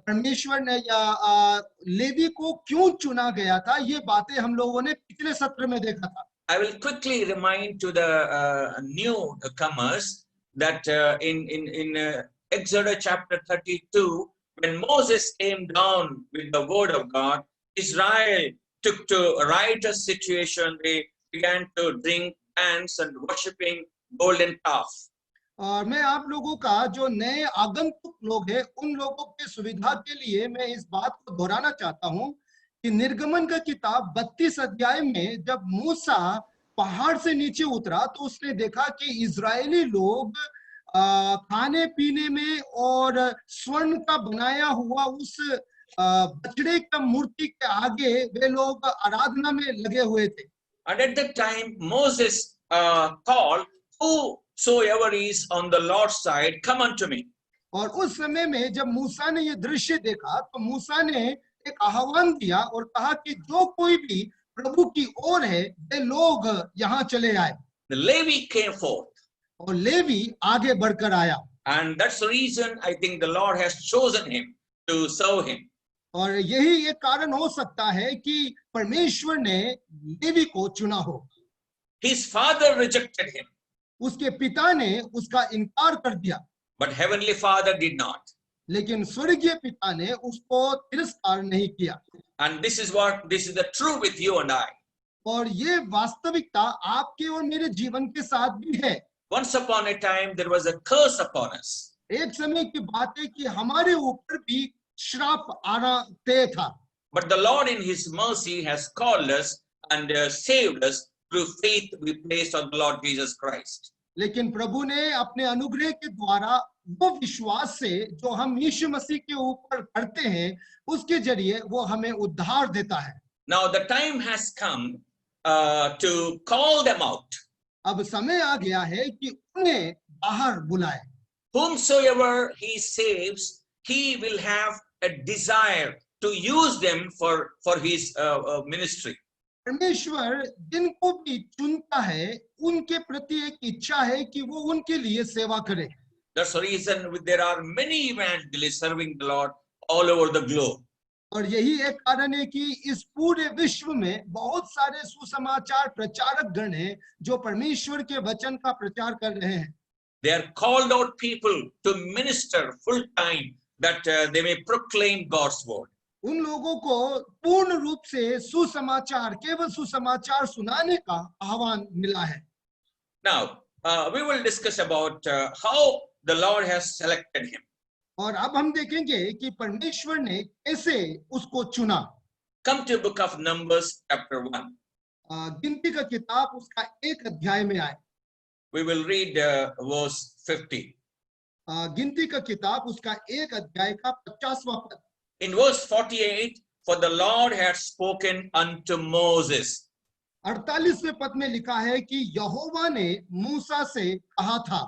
परमेश्वर ने या लेवी को क्यों चुना गया था, ये बातें हम लोगों ने पिछले सत्र में देखा था। I will quickly remind to the newcomers that in Exodus chapter 32, when Moses came down with the word of God, Israel took to a riotous situation. They began to drink, dance, and worshiping golden calf. और मैं आप लोगों का जो नए आगंतुक लोग हैं उन लोगों की सुविधा के लिए मैं इस बात को दोहराना चाहता हूं कि निर्गमन का किताब 32 अध्याय में जब मूसा पहाड़ से नीचे उतरा तो उसने देखा कि इजरायली लोग खाने पीने में और स्वर्ण का बनाया हुआ उस बछड़े का मूर्ति के आगे वे लोग आराधना में लगे हुए थे। And at that time Moses called, whosoever is on the Lord's side, come unto me. और उस समय में जब मूसा ने ये दृश्य देखा तो मूसा ने एक आह्वान दिया और कहा कि जो कोई भी प्रभु की ओर है वे लोग यहाँ चले आए। The Levi came forth. और लेवी आगे बढ़कर आया। And that's the reason I think the Lord has chosen him to serve him. और यही एक कारण हो सकता है कि परमेश्वर ने लेवी को चुना हो। His father rejected him. उसके पिता ने उसका इनकार कर दिया। But heavenly father did not. लेकिन स्वर्गीय पिता ने उसको तिरस्कार नहीं किया। And this is the true with you and I. और ये वास्तविकता आपके और मेरे जीवन के साथ भी है। Once upon a time there was a curse upon us. एक समय की बात है कि हमारे ऊपर भी श्राप आना तय था। But the Lord in his mercy has called us and saved us through faith we placed on the Lord Jesus Christ. लेकिन प्रभु ने अपने अनुग्रह के द्वारा वो विश्वास से जो हम यीशु मसीह के ऊपर करते हैं उसके जरिए वो हमें उद्धार देता है। Now the time has come to call them out. अब समय आ गया है कि उन्हें बाहर बुलाए। Whomsoever he saves, he will have a desire to use them for his ministry. परमेश्वर जिनको भी चुनता है उनके प्रति एक इच्छा है कि वो उनके लिए सेवा करे। That's the reason there are many evangelists serving the Lord all over the globe. और यही एक कारण है कि इस पूरे विश्व में बहुत सारे सुसमाचार प्रचारक गण हैं जो परमेश्वर के वचन का प्रचार कर रहे हैं। They are called out people to minister full time that they may proclaim God's word. उन लोगों को पूर्ण रूप से सुसमाचार केवल सुसमाचार सुनाने का आह्वान मिला है। Now we will discuss about how the Lord has selected him. और अब हम देखेंगे कि परमेश्वर ने कैसे उसको चुना। Come to book of Numbers chapter 1. गिनती का किताब उसका 1 अध्याय में आए। We will read verse 50. गिनती का किताब उसका 1 अध्याय का 50वां पद। In verse 48, for the Lord had spoken unto Moses. 48वें पद में लिखा है कि यहोवा ने मूसा से कहा था।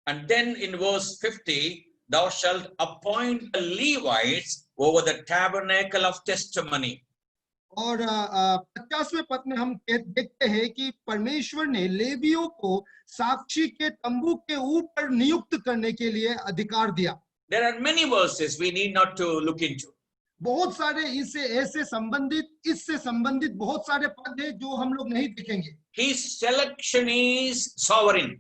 And then in verse 50, thou shalt appoint the Levites over the tabernacle of testimony. और 50वें पद में हम देखते हैं कि परमेश्वर ने लेवियों को साक्षी के तंबू के ऊपर नियुक्त करने के लिए अधिकार दिया। There are many verses we need not to look into. बहुत सारे इससे संबंधित बहुत सारे पद हैं जो हम लोग नहीं देखेंगे। His selection is sovereign.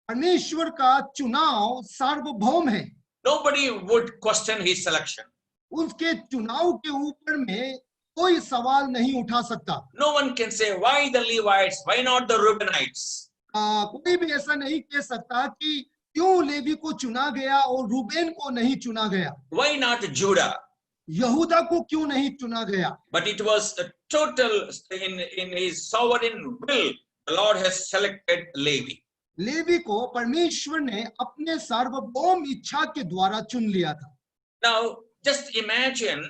परमेश्वर का चुनाव सार्वभौम है। Nobody would question his selection. उसके चुनाव के ऊपर में कोई सवाल नहीं उठा सकता। No one can say why the Levites, why not the Reubenites. कोई भी ऐसा नहीं कह सकता कि क्यों लेवी को चुना गया और रूबेन को नहीं चुना गया। Why not Judah? यहूदा को क्यों नहीं चुना गया। But it was a total in his sovereign will. The Lord has selected Levi. Levi को परमेश्वर ने अपने सार्वभौम इच्छा के द्वारा चुन लिया था। Now just imagine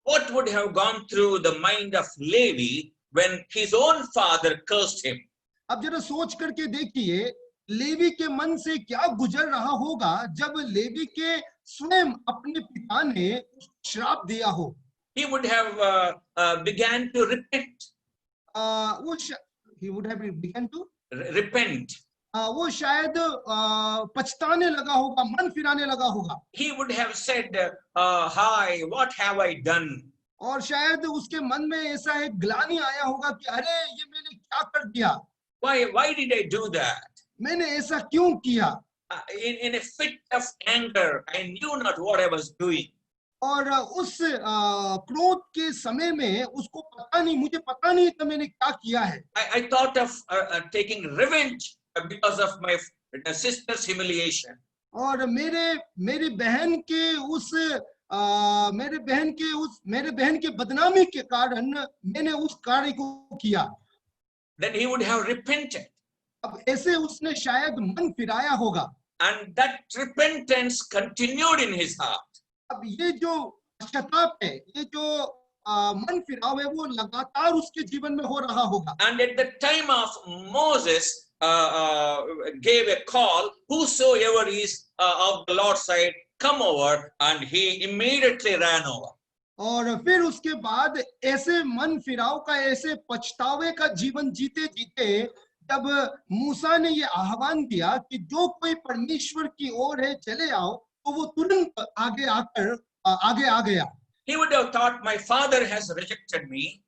what would have gone through the mind of Levi when his own father cursed him. अब जरा सोच करके देखिए लेवी के मन से क्या गुजर रहा होगा जब लेवी के स्वयं अपने पिता ने श्राप दिया हो। He would have began to repent. He would have begun to Repent. वो शायद पछताने लगा होगा, मन फिराने लगा होगा, He would have said, hi, what have I done? और शायद उसके मन में ऐसा एक ग्लानि आया होगा कि अरे ये मैंने क्या कर दिया, Why did I do that? मैंने ऐसा क्यों किया। In a fit of anger, I knew not what I was doing. और उस क्रोध के समय में उसको पता नहीं, मुझे पता नहीं था मैंने क्या किया है। I thought of taking revenge because of my sister's humiliation. और मेरी बहन के उस मेरे बहन के बदनामी के कारण मैंने उस कार्य को किया। Then he would have repented. अब ऐसे उसने शायद मन फिराया होगा, And that repentance continued in his heart. अब ये जो पश्चाताप है, ये जो मन फिराव है, वो लगातार उसके जीवन में हो रहा होगा। And at the time of Moses gave a call, whosoever is of the Lord's side, come over, and he immediately ran over. और फिर उसके बाद ऐसे मन फिराव का, ऐसे पछतावे का जीवन जीते जीते जब मूसा ने ये आह्वान दिया कि जो कोई परमेश्वर की ओर है चले आओ, तो वो तुरंत आगे आ गया। He would have thought, my father has rejected me.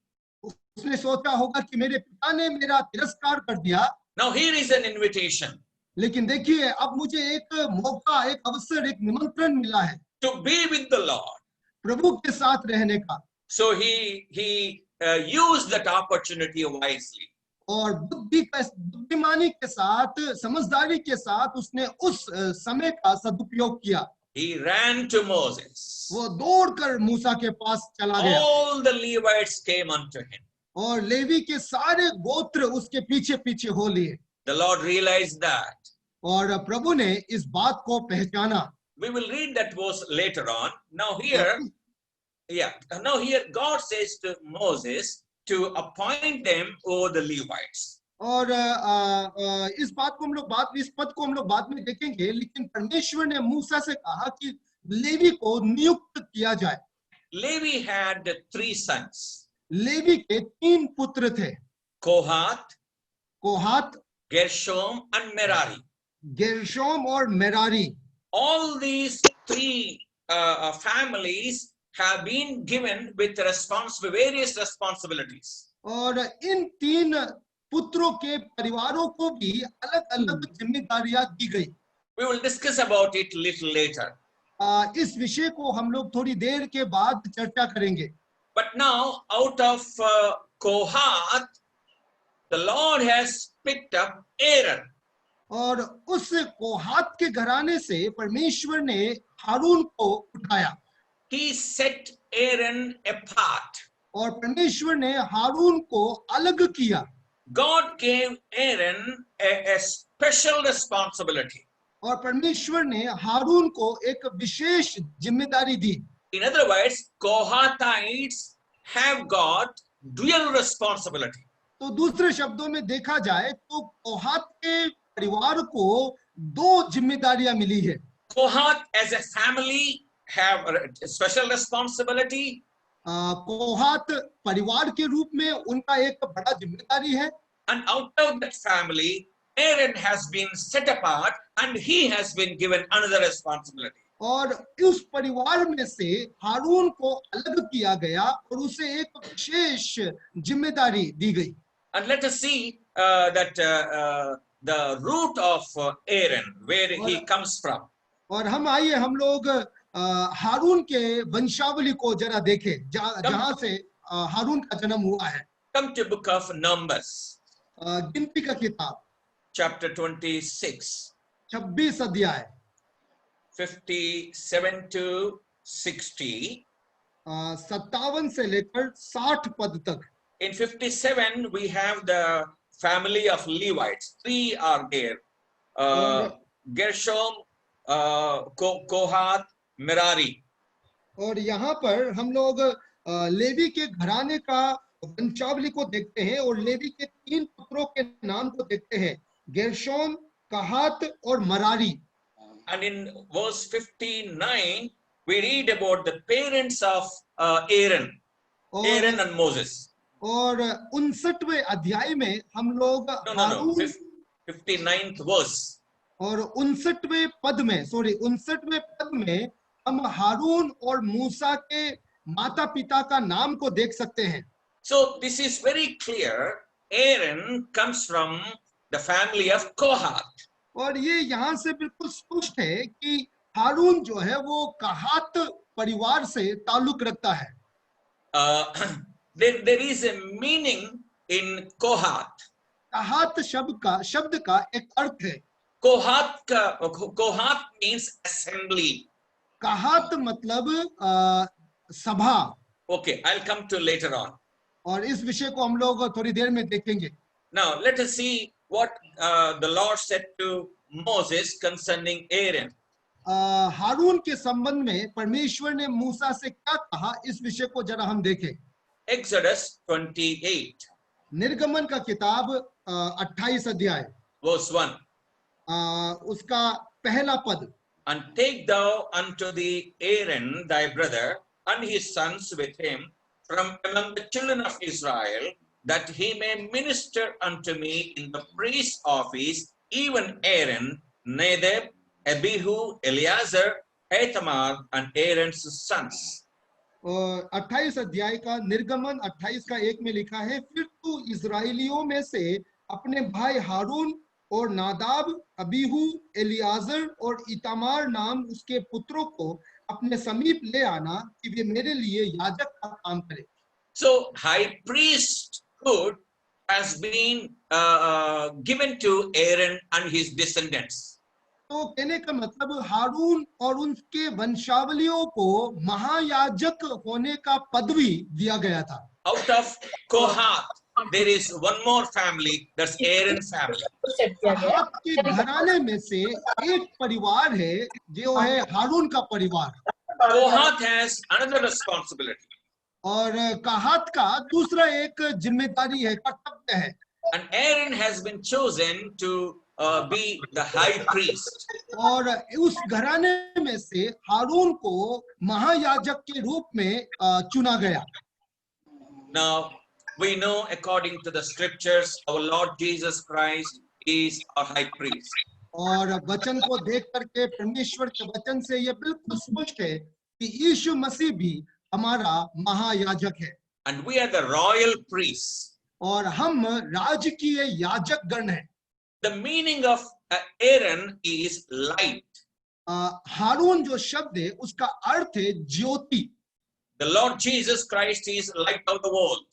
उसने सोचा होगा कि मेरे पिता ने मेरा तिरस्कार कर दिया। Now here is an invitation लेकिन देखिए, अब मुझे एक मौका, एक अवसर, एक निमंत्रण मिला है to be with the Lord. प्रभु के साथ रहने का। So he used that opportunity wisely. और बुद्धिमानी के साथ, समझदारी के साथ उसने उस समय का सदुपयोग किया। He ran to Moses. वो दौड़कर मूसा के पास चला गया। All the Levites came unto him. और लेवी के सारे गोत्र उसके पीछे पीछे हो लिए। The Lord realized that. और प्रभु ने इस बात को पहचाना। We will read that verse later on. Now here God says to Moses to appoint them over the Levites. और इस बात को हम लोग इस पद को हम लोग बाद में देखेंगे, लेकिन परमेश्वर ने मूसा से कहा कि लेवी को नियुक्त किया जाए। Levi had 3 sons. लेवी के 3 पुत्र थे, कोहात, Gershom and Merari. गेर्शोम और मेरारी। All these 3 families have been given with various responsibilities. और इन 3 पुत्रों के परिवारों को भी अलग-अलग जिम्मेदारियां दी गई। We will discuss about it little later. इस विषय को हम लोग थोड़ी देर के बाद चर्चा करेंगे। But now out of Kohath, the Lord has picked up Aaron. और उस कोहात के घराने से परमेश्वर ने हारून को उठाया। He set Aaron apart. और परमेश्वर ने हारून को अलग किया। God gave Aaron a special responsibility. और परमेश्वर ने हारून को एक विशेष जिम्मेदारी दी। In other words, Kohathites have got dual responsibility. तो दूसरे शब्दों में देखा जाए तो कोहात के परिवार को 2 जिम्मेदारियां मिली है। Kohath as a family have a special responsibility. कोहात परिवार के रूप में उनका एक बड़ा जिम्मेदारी है। And out of that family, Aaron has been set apart and he has been given another responsibility. और उस परिवार में से हारून को अलग किया गया और उसे एक विशेष जिम्मेदारी दी गई। And let us see that the root of Aaron, where he comes from. और आइए हम लोग हारून के वंशावली को जरा देखें, जहां से हारून का जन्म हुआ है। Come to book of Numbers. गिनती का किताब Chapter 26. 26 अध्याय 57 to 60. 57 से लेकर 60 पद तक। In 57 we have the family of Levites. 3 are there. Gershom, Kohath, Merari. और यहाँ पर हम लोग लेवी के घराने का वंशावली को देखते हैं और लेवी के 3 पुत्रों के नाम को देखते हैं, गेर्शोम, कहात और Merari. And in verse 59 we read about the parents of Aaron and Moses. और 59वें अध्याय में हम लोग 59th verse. और 59वें पद में हम हारून और मूसा के माता पिता का नाम को देख सकते हैं। So this is very clear. Aaron comes from the family of Kohath. और ये यहाँ से बिल्कुल स्पष्ट है कि हारून जो है वो कहात परिवार से ताल्लुक रखता है। There is a meaning in Kohath. कहात शब्द का एक अर्थ है। Kohath means assembly. कहात मतलब सभा। Okay, I'll come to later on. और इस विषय को हम लोग थोड़ी देर में देखेंगे। Now let us see what the Lord said to Moses concerning Aaron. हारून के संबंध में परमेश्वर ने मूसा से क्या कहा, इस विषय को जरा हम देखें। Exodus 28. निर्गमन का किताब 28 अध्याय Verse 1. उसका पहला पद। And take thou unto thee Aaron thy brother and his sons with him from among the children of Israel, that he may minister unto me in the priest's office, even Aaron, Nadab, Abihu, Eleazar, Ithamar, and Aaron's sons. 28 अध्याय का निर्गमन 28 का 1 में लिखा है, फिर तू इजराइलियों में से अपने भाई हारून और नादाब, अबीहू, एलियाजर और इतामार नाम उसके पुत्रों को अपने समीप ले आना कि वे मेरे लिए याजक का काम करें। So high priesthood has been given to Aaron and his descendants. तो कहने का मतलब हारून और उनके वंशावलियों को महायाजक होने का पदवी दिया गया था। Out of Kohath, there is one more family, that's Aaron family. कहात के घराने में से एक परिवार है जो है हारून का परिवार। Kohath has another responsibility. और कहात का दूसरा एक जिम्मेदारी है, कर्तव्य है। And Aaron has been chosen to be the high priest. और उस घराने में से हारून को महायाजक के रूप में चुना गया। Now we know according to the scriptures, our Lord Jesus Christ is our high priest. और वचन को देख करके परमेश्वर के वचन से ये बिल्कुल स्पष्ट है कि यीशु मसीह भी हमारा महायाजक है। And we are the royal priests. और हम राजकीय याजक गण हैं। The meaning of Aaron is light. हारून जो शब्द है उसका अर्थ है ज्योति। The Lord Jesus Christ is light of the world.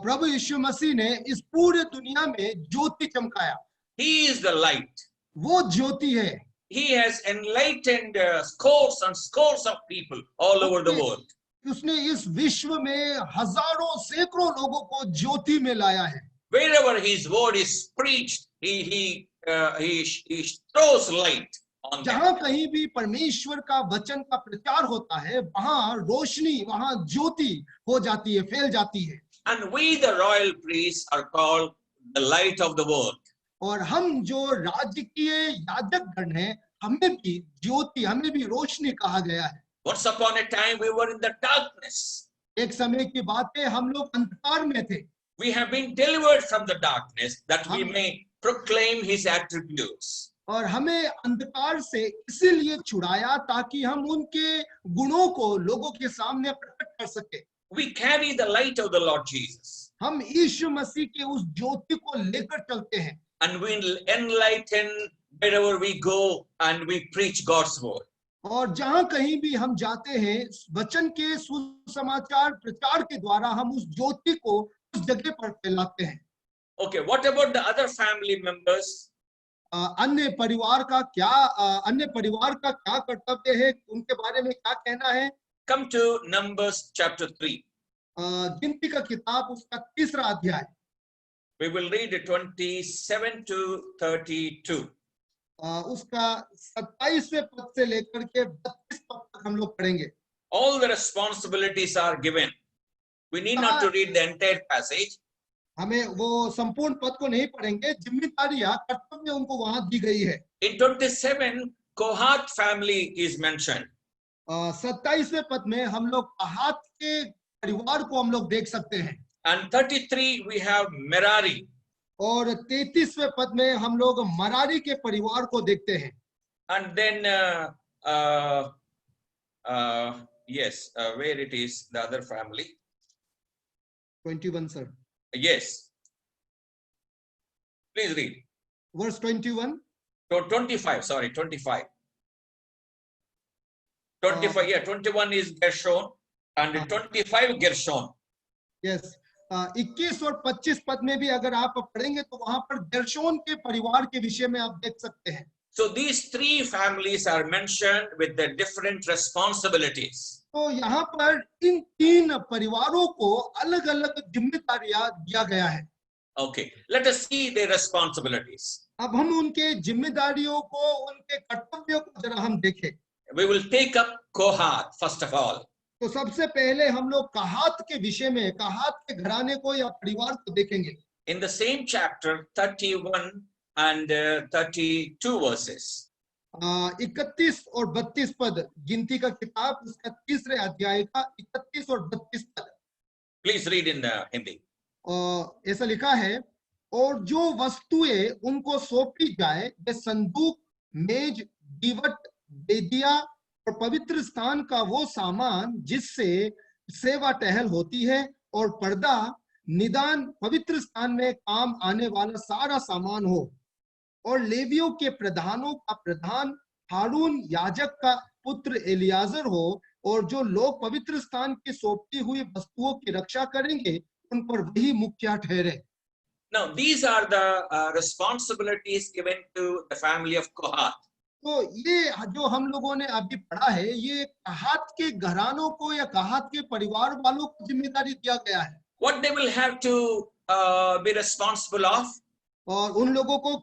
प्रभु यीशु मसीह ने इस पूरे दुनिया में ज्योति चमकाया। He is the light. वो ज्योति है। He has enlightened scores and scores of people all over the world. उसने इस विश्व में हजारों सैकड़ों लोगों को ज्योति में लाया है। Wherever his word is preached, he throws light on them. जहां कहीं भी परमेश्वर का वचन का प्रचार होता है, वहां रोशनी, वहां ज्योति हो जाती है, फैल जाती है। And we, the royal priests, are called the light of the world. और हम जो राजकीय याजक गण हैं, हमें भी ज्योति, हमें भी रोशनी कहा गया है। Once upon a time, we were in the darkness. एक समय की बात है, हम लोग अंधकार में थे। We have been delivered from the darkness that we may proclaim his attributes. और हमें अंधकार से इसीलिए छुड़ाया ताकि हम उनके गुणों को लोगों के सामने प्रकट कर सके। We carry the light of the Lord Jesus. हम यीशु मसीह के उस ज्योति को लेकर चलते हैं। And we enlighten wherever we go and we preach God's word. और जहां कहीं भी हम जाते हैं, वचन के सुसमाचार प्रचार के द्वारा हम उस ज्योति को उस जगह पर फैलाते हैं। Okay, what about the other family members? अन्य परिवार का क्या कर्तव्य है, उनके बारे में क्या कहना है? Come to Numbers chapter 3. गिनती का किताब उसका 3रा अध्याय। We will read 27 to 32. उसका 27वें पद से लेकर के 32 पद तक हम लोग पढ़ेंगे। All the responsibilities are given. We need not to read the entire passage. हमें वो संपूर्ण पद को नहीं पढ़ेंगे, जिम्मेदारियां, कर्तव्य उनको वहां दी गई है। In 27, Kohath family is mentioned. 27वें पद में हम लोग कहात के परिवार को हम लोग देख सकते हैं। And 33, we have Merari. और 33वें पद में हम लोग मरारी के परिवार को देखते हैं। And then, yes, where it is, the other family. 21 sir, Yes. Please read. verse 21. 25, sorry, 25. 25, yeah, 21 is Gershon and 25 Gershon. Yes 21 और 25 पद में भी अगर आप पढ़ेंगे तो वहां पर गेर्शोन के परिवार के विषय में आप देख सकते हैं। So these three families are mentioned with their different responsibilities. तो यहाँ पर इन तीन परिवारों को अलग अलग जिम्मेदारियां दिया गया है। Okay, let us see their responsibilities. अब हम उनके जिम्मेदारियों को, उनके कर्तव्यों को जरा हम देखें। We will take up Kohath first of all. तो सबसे पहले हम लोग कहात के विषय में, कहात के घराने को या परिवार को देखेंगे। In the same chapter, 31 and 32 verses. 31 और 32 पद, गिनती का किताब उसका 3रे अध्याय का 31 और 32 पद। Please read in Hindi. ऐसा लिखा है, और जो वस्तुएं उनको सौंपी जाए वे संदूक, मेज, दीवट, बेदिया और पवित्र स्थान का वो सामान जिससे सेवा टहल होती है, और पर्दा, निदान, पवित्र स्थान में काम आने वाला सारा सामान हो, और लेवियों के प्रधानों का प्रधान हारून याजक का पुत्र एलियाजर हो, और जो लोग पवित्र स्थान की सौंपी हुई वस्तुओं की रक्षा करेंगे उन पर वही मुखिया ठहरे। Now, these are the responsibilities given to the family of Kohath. तो ये जो हम लोगों ने अभी पढ़ा है, ये कहात के घरानों को या कहात के परिवार वालों को जिम्मेदारी दिया गया है। What they will have to be responsible of? और उन लोगों को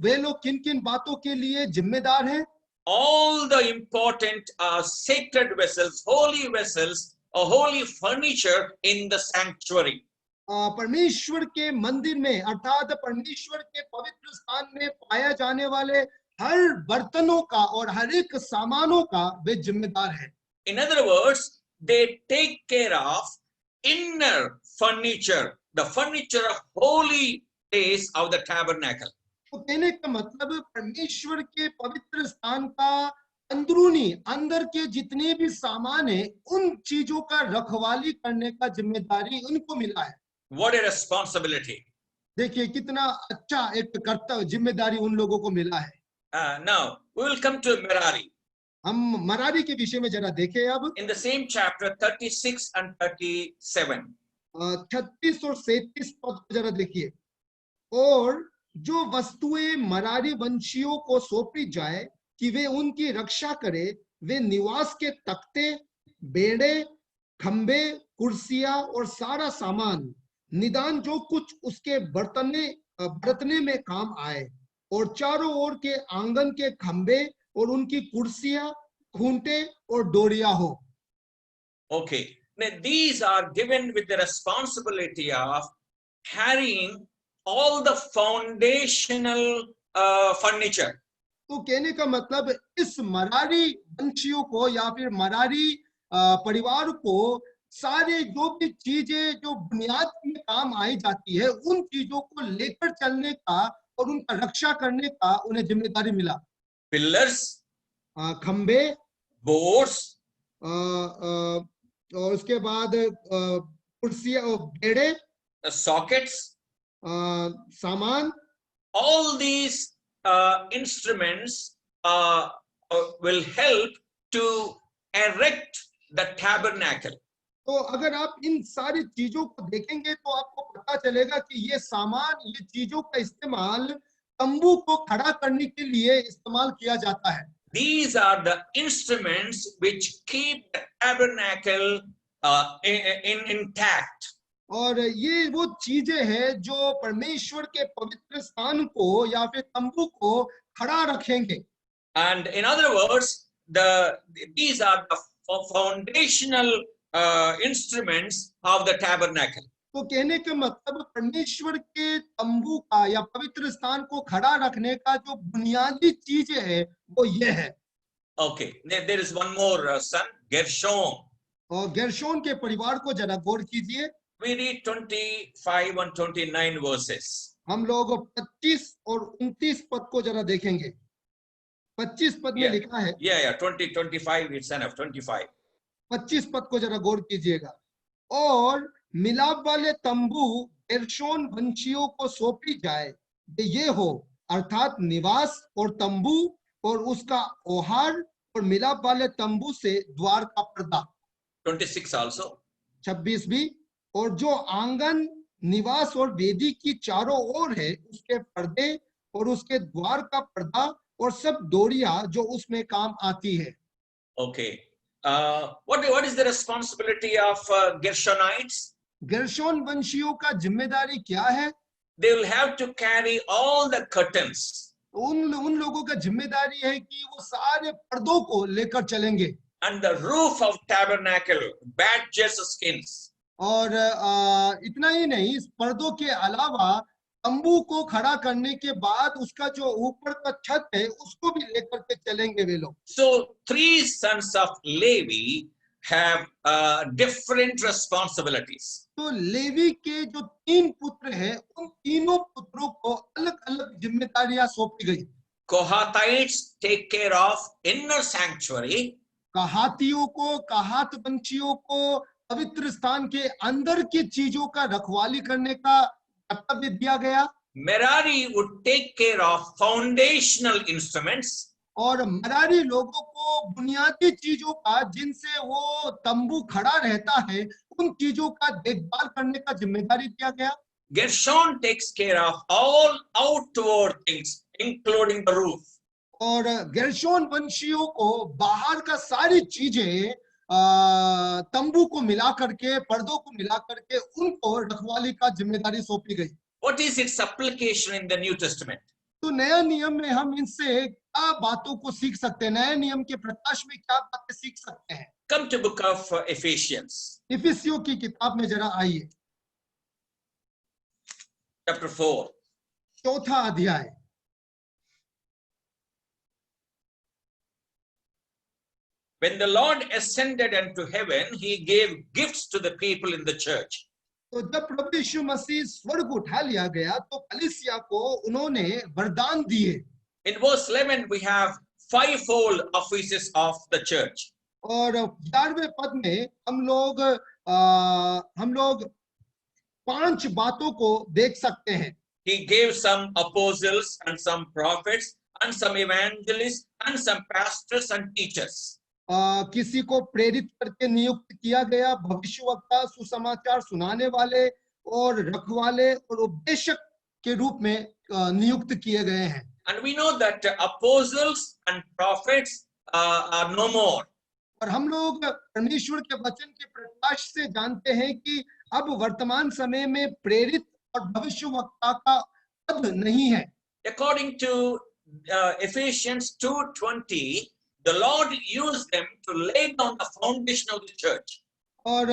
वे लोग किन किन बातों के लिए जिम्मेदार हैं? All the important sacred vessels, holy vessels, or holy furniture in the sanctuary. परमेश्वर के मंदिर में, अर्थात परमेश्वर के पवित्र स्थान में पाया जाने वाले हर बर्तनों का और हर एक सामानों का वे जिम्मेदार हैं। In other words, they take care of inner furniture, the furniture of holy place of the tabernacle. तो कहने का मतलब परमेश्वर के पवित्र स्थान का अंदरूनी, अंदर के जितने भी सामान है, उन चीजों का रखवाली करने का जिम्मेदारी उनको मिला है। What a responsibility! देखिए कितना अच्छा एक कर्तव्य, जिम्मेदारी उन लोगों को मिला है। Now we will come to Merari. हम मरारी के विषय में जरा देखें अब। In the same chapter 36 and 37. 36 और 37 पद को जरा देखिए। और जो वस्तुएं मरारी वंशियों को सौंपी जाए कि वे उनकी रक्षा करे, वे निवास के तख्ते, बेड़े, खंबे, कुर्सियां और सारा सामान, निदान जो कुछ उसके बरतने में काम आए, और चारों ओर के आंगन के खंबे और उनकी कुर्सियां, खूंटे और डोरियां हो। Okay, now these are given with the responsibility of carrying all the foundational furniture. तो कहने का मतलब इस मरारी वंशियों को या फिर मरारी परिवार को सारे जो भी चीजें जो बुनियाद में काम आई जाती है, उन चीजों को लेकर चलने का और उनका रक्षा करने का उन्हें जिम्मेदारी मिला। Pillars, खंबे, boards, और उसके बाद कुर्सियां और बेड़े, sockets, सामान, all these instruments will help to erect the tabernacle. तो अगर आप इन सारी चीजों को देखेंगे तो आपको पता चलेगा कि ये सामान, ये चीजों का इस्तेमाल तंबू को खड़ा करने के लिए इस्तेमाल किया जाता है। These are the instruments which keep the tabernacle intact. और ये वो चीजें हैं जो परमेश्वर के पवित्र स्थान को या फिर तंबू को खड़ा रखेंगे। And in other words, these are the foundational instruments of the tabernacle. तो कहने का मतलब परमेश्वर के तंबू का या पवित्र स्थान को खड़ा रखने का जो बुनियादी चीजें है वो ये है। Okay, there is one more son, Gershon. और गेर्शोन के परिवार को जरा गौर कीजिए। We read 25 and 29 verses. हम लोग 25 और 29 पद को जरा देखेंगे। 25 पद में लिखा है, 20, 25, it's enough, 25. 25 पद को जरा गौर कीजिएगा। और मिलाप वाले तंबू गेर्शोन वंशियों को सौंपी जाए, ये हो, अर्थात निवास और तंबू और उसका ओहार और मिलाप वाले तंबू से द्वार का पर्दा। 26 also. 26 भी, और जो आंगन निवास और वेदी की चारों ओर है उसके पर्दे और उसके द्वार का पर्दा और सब डोरियां जो उसमें काम आती है। Okay. What is the responsibility of Gershonites? गेर्शोन वंशियों का जिम्मेदारी क्या है? They will have to carry all the curtains उन लोगों का जिम्मेदारी है कि वो सारे पर्दों को लेकर चलेंगे and the roof of tabernacle, badgers skins. और इतना ही नहीं, इस पर्दों के अलावा तंबू को खड़ा करने के बाद उसका जो ऊपर का छत है उसको भी लेकर के चलेंगे वे लोग। So 3 sons of Levi have different responsibilities. तो लेवी के जो 3 पुत्र हैं उन तीनों पुत्रों को अलग अलग जिम्मेदारियां सौंपी गई। Kohathites take care of inner sanctuary. कहातियों को, कहात वंशियों को पवित्र स्थान के अंदर की चीजों का रखवाली करने का कर्तव्य दिया गया। Merari would take care of foundational instruments. और मरारी लोगों को बुनियादी चीजों का, जिनसे वो तंबू खड़ा रहता है, उन चीजों का देखभाल करने का जिम्मेदारी दिया गया। Gershon takes care of all outward things, including the roof. और गेर्शोन वंशियों को बाहर का सारी चीजें तंबू को मिला करके, पर्दों को मिला करके उनको रखवाली का जिम्मेदारी सौंपी गई। What is its application in the New Testament? तो नया नियम में हम इनसे क्या बातों को सीख सकते हैं? नए नियम के प्रकाश में क्या बातें सीख सकते हैं? Come to book of Ephesians, इफिसियों की किताब में जरा आइए, chapter 4. 4था अध्याय। When the Lord ascended into heaven, he gave gifts to the people in the church. तो जब प्रभु यीशु मसीह स्वर्ग उठा लिया गया तो कलीसिया को उन्होंने वरदान दिए। In verse 11, we have fivefold offices of the church. और 11वें पद में हम लोग 5 बातों को देख सकते हैं। He gave some apostles and some prophets and some evangelists and some pastors and teachers. किसी को प्रेरित करके नियुक्त किया गया, भविष्यवक्ता, सुसमाचार सुनाने वाले और रखवाले और उपदेशक के रूप में नियुक्त किए गए हैं। And we know that apostles and prophets are no more. और हम लोग परमेश्वर के वचन के प्रकाश से जानते हैं कि अब वर्तमान समय में प्रेरित और भविष्यवक्ता का पद नहीं है। According to Ephesians 2:20, the Lord used them to lay down the foundation of the church. और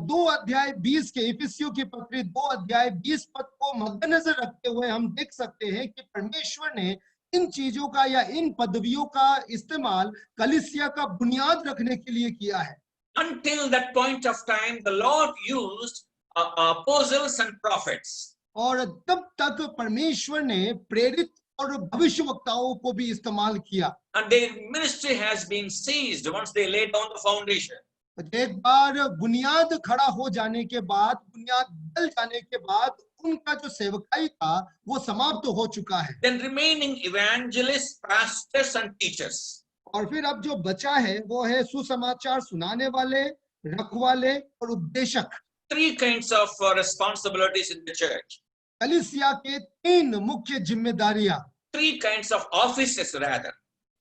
2 अध्याय 20 के, इफिसियों की पत्री 2 अध्याय 20 पद को मद्देनजर रखते हुए हम देख सकते हैं कि परमेश्वर ने इन चीजों का या इन पदवियों का इस्तेमाल कलीसिया का बुनियाद रखने के लिए किया है। Until that point of time, the Lord used apostles and prophets. और तब तक परमेश्वर ने प्रेरित और भविष्यवक्ताओं को भी इस्तेमाल किया। And their ministry has been seized once they laid down the foundation. एक बार बुनियाद खड़ा हो जाने के बाद, बुनियाद डल जाने के बाद उनका जो सेवकाई था वो समाप्त हो चुका है। Then remaining evangelists, pastors and teachers. और फिर अब जो बचा है वो है सुसमाचार सुनाने वाले, रखवाले और उपदेशक। 3 kinds of responsibilities in the church. कलीसिया के 3 मुख्य जिम्मेदारियां, 3 kinds of offices rather.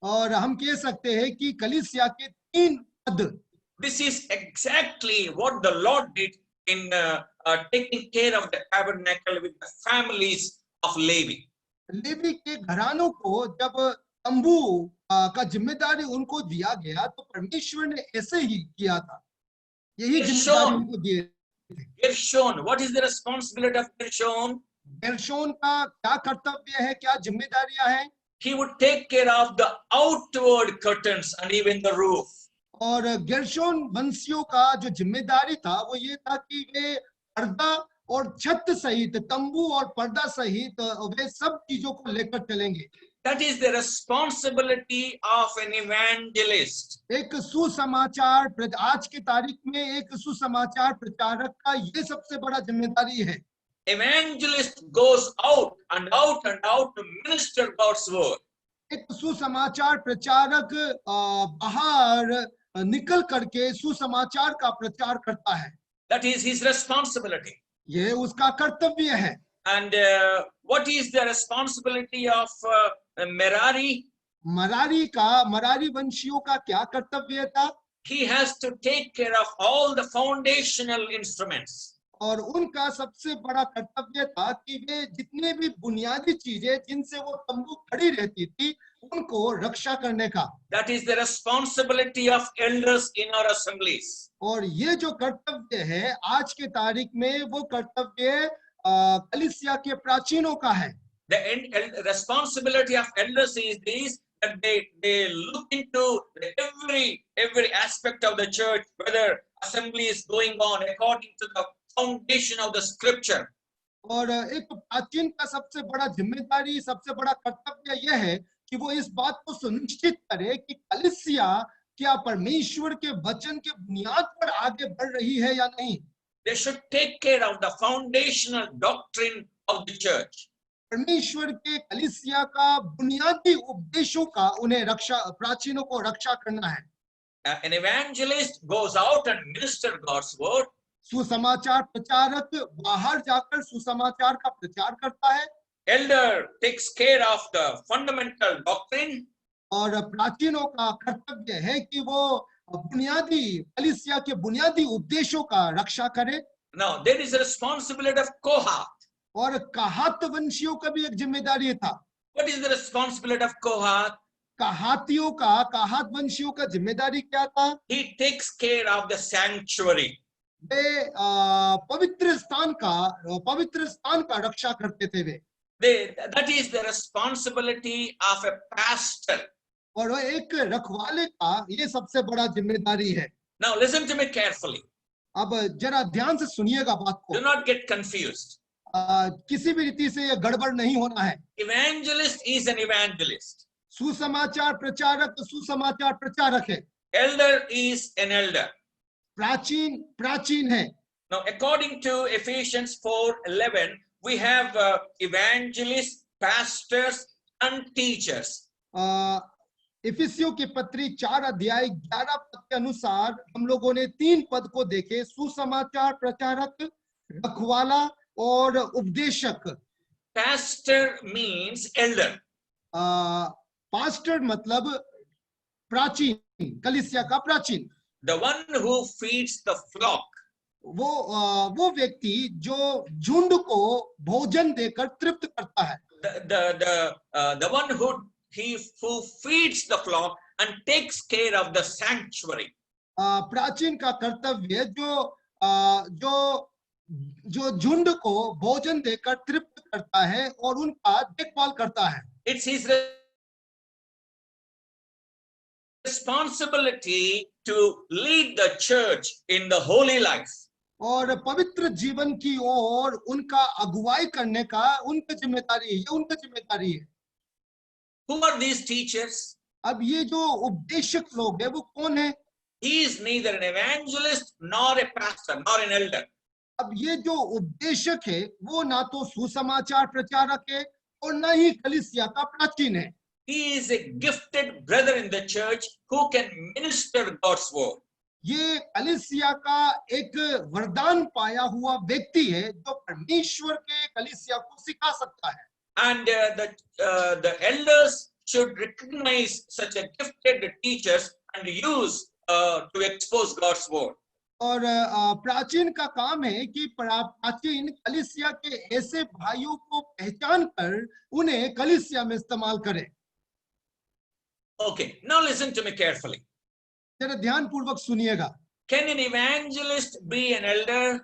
और हम कह सकते हैं कि कलीसिया के 3 पद। This is exactly what the Lord did in taking care of the tabernacle with the families of Levi. Levi के घरानों को जब तंबू का जिम्मेदारी उनको दिया गया तो परमेश्वर ने ऐसे ही किया था, यही जिम्मेदारी उनको दी। Gershon, what is the responsibility of Gershon? गेर्शोन का क्या कर्तव्य है, क्या जिम्मेदारियां हैं? He would take care of the outward curtains and even the roof. और गेर्शोन वंशियों का जो जिम्मेदारी था वो ये था कि वे पर्दा और छत सहित, तंबू और पर्दा सहित वे सब चीजों को लेकर चलेंगे। That is the responsibility of an evangelist. एक सुसमाचार, आज की तारीख में एक सुसमाचार प्रचारक का ये सबसे बड़ा जिम्मेदारी है। Evangelist goes out and out and out to minister God's word. एक सुसमाचार प्रचारक बाहर निकल करके सुसमाचार का प्रचार करता है। That is his responsibility. ये उसका कर्तव्य है। And what is the responsibility of Merari? Merari वंशियों का क्या कर्तव्य था? He has to take care of all the foundational instruments. और उनका सबसे बड़ा कर्तव्य था कि वे जितने भी बुनियादी चीजें जिनसे वो तंबू खड़ी रहती थी उनको रक्षा करने का। That is the responsibility of elders in our assemblies. और ये जो कर्तव्य है आज के तारीख में, वो कर्तव्य कलीसिया के प्राचीनों का है। The responsibility of elders is this, that they look into every aspect of the church, whether assembly is going on according to the foundation of the scripture. और एक प्राचीन का सबसे बड़ा जिम्मेदारी, सबसे बड़ा कर्तव्य यह है कि वो इस बात को सुनिश्चित करे कि कलीसिया क्या परमेश्वर के वचन के बुनियाद पर आगे बढ़ रही है या नहीं। They should take care of the foundational doctrine of the church. परमेश्वर के कलीसिया का बुनियादी उपदेशों का उन्हें प्राचीनों को रक्षा करना है। An evangelist goes out and minister God's word. सुसमाचार प्रचारक बाहर जाकर सुसमाचार का प्रचार करता है। Elder takes care of the fundamental doctrine. और प्राचीनों का कर्तव्य है कि वो बुनियादी कलीसिया के बुनियादी उपदेशों का रक्षा करे। Now there is a responsibility of Kohath. और कहात वंशियों का भी एक जिम्मेदारी था। What is the responsibility of Kohath? कहात वंशियों का जिम्मेदारी क्या था? He takes care of the sanctuary. वे पवित्र स्थान का रक्षा करते थे वे। That is the responsibility of a pastor. और एक रखवाले का ये सबसे बड़ा जिम्मेदारी है। Now listen to me carefully. अब जरा ध्यान से सुनिएगा बात को। Do not get confused. किसी भी रीति से ये गड़बड़ नहीं होना है। Evangelist is an evangelist. सुसमाचार प्रचारक है। Elder is an elder. प्राचीन है। Now according to Ephesians 4:11, we have evangelists, pastors and teachers. इफिसियों की पत्री 4 अध्याय 11 पद के अनुसार हम लोगों ने 3 पद को देखे, सुसमाचार प्रचारक, रखवाला और उपदेशक। Pastor means elder. पास्टर मतलब प्राचीन, कलीसिया का प्राचीन। The one who feeds the flock. वो व्यक्ति जो झुंड को भोजन देकर तृप्त करता है। The one who feeds the flock and takes care of the sanctuary. प्राचीन का कर्तव्य जो झुंड को भोजन देकर तृप्त करता है और उनका देखभाल करता है। It's his responsibility to lead the church in the holy life. और पवित्र जीवन की ओर उनका अगुवाई करने का उनकी जिम्मेदारी है। Who are these teachers? अब ये जो उपदेशक लोग हैं वो कौन है? He is neither an evangelist nor a pastor nor an elder. अब ये जो उपदेशक है वो ना तो सुसमाचार प्रचारक है और ना ही कलीसिया का प्राचीन है। He is a gifted brother in the church who can minister God's word. ये कलीसिया का एक वरदान पाया हुआ व्यक्ति है जो परमेश्वर के कलीसिया को सिखा सकता है। And the elders should recognize such a gifted teachers and use to expose God's word. और प्राचीन का काम है कि प्राचीन कलीसिया के ऐसे भाइयों को पहचान कर उन्हें कलीसिया में इस्तेमाल करें। Okay, now listen to me carefully. जरा ध्यान पूर्वक सुनिएगा। Can an evangelist be an elder?